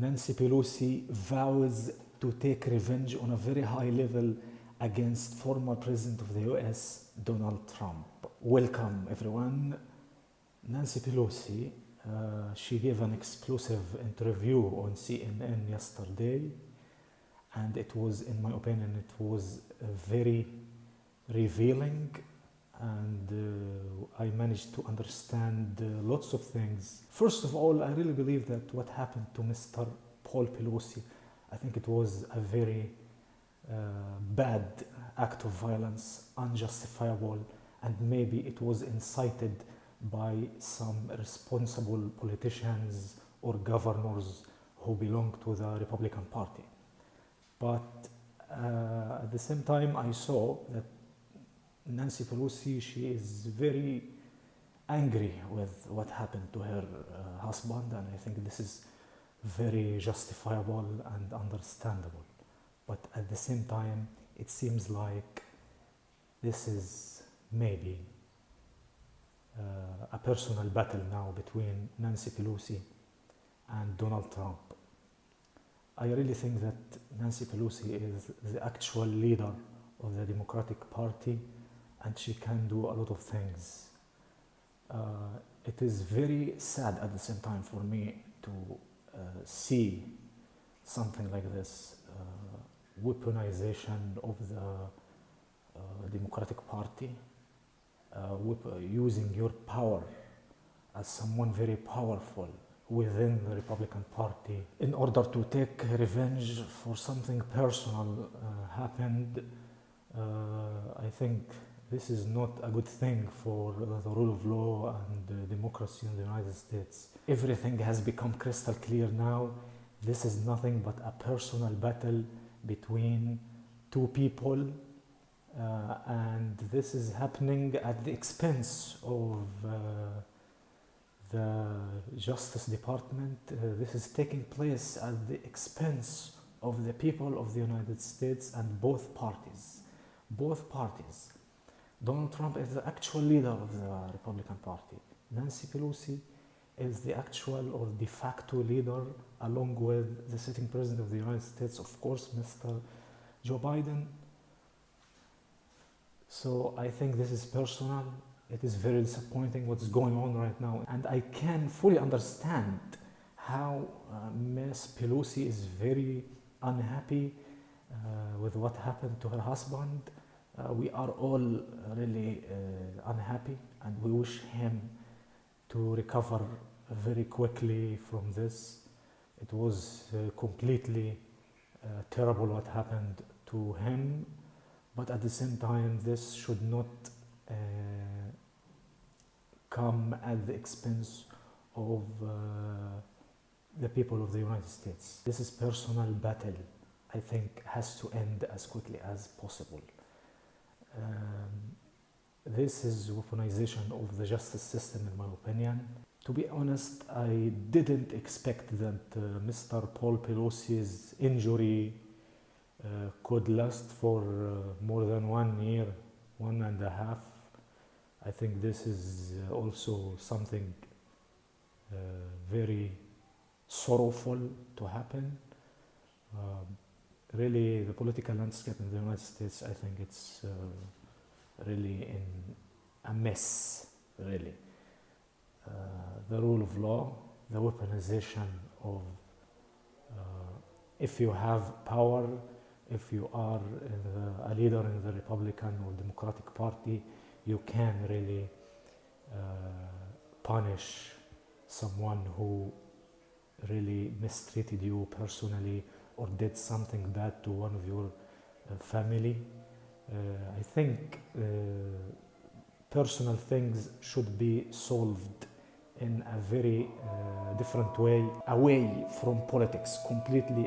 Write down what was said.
Nancy Pelosi vows to take revenge on a very high level against former President of the US, Donald Trump. Welcome everyone. Nancy Pelosi, she gave an exclusive interview on CNN yesterday, and it was, in my opinion, it was very revealing, and I managed to understand lots of things. First of all, I really believe that what happened to Mr. Paul Pelosi, I think it was a very bad act of violence, unjustifiable, and maybe it was incited by some responsible politicians or governors who belong to the Republican Party. But at the same time, I saw that Nancy Pelosi, she is very angry with what happened to her husband, and I think this is very justifiable and understandable. But at the same time, it seems like this is maybe a personal battle now between Nancy Pelosi and Donald Trump. I really think that Nancy Pelosi is the actual leader of the Democratic Party, and she can do a lot of things. It is very sad at the same time for me to see something like this, weaponization of the Democratic Party, using your power as someone very powerful within the Republican Party in order to take revenge for something personal happened. I think this is not a good thing for the rule of law and democracy in the United States. Everything has become crystal clear now. This is nothing but a personal battle between two people, and this is happening at the expense of the Justice Department. This is taking place at the expense of the people of the United States and both parties. Both parties. Donald Trump is the actual leader of the Republican Party. Nancy Pelosi is the actual or de facto leader, along with the sitting president of the United States, of course, Mr. Joe Biden. So I think this is personal. It is very disappointing what's going on right now. And I can fully understand how Ms. Pelosi is very unhappy with what happened to her husband. We are all really unhappy, and we wish him to recover very quickly from this. It was completely terrible what happened to him, but at the same time, this should not come at the expense of the people of the United States. This is personal battle, I think, has to end as quickly as possible. This is weaponization of the justice system, in my opinion. To be honest, I didn't expect that Mr. Paul Pelosi's injury could last for more than 1 year, 1.5. I think this is also something very sorrowful to happen. Really, the political landscape in the United States, I think it's really in a mess, really. The rule of law, the weaponization of, if you have power, if you are a leader in the Republican or Democratic Party, you can really punish someone who really mistreated you personally or did something bad to one of your family. I think personal things should be solved in a very different way, away from politics, completely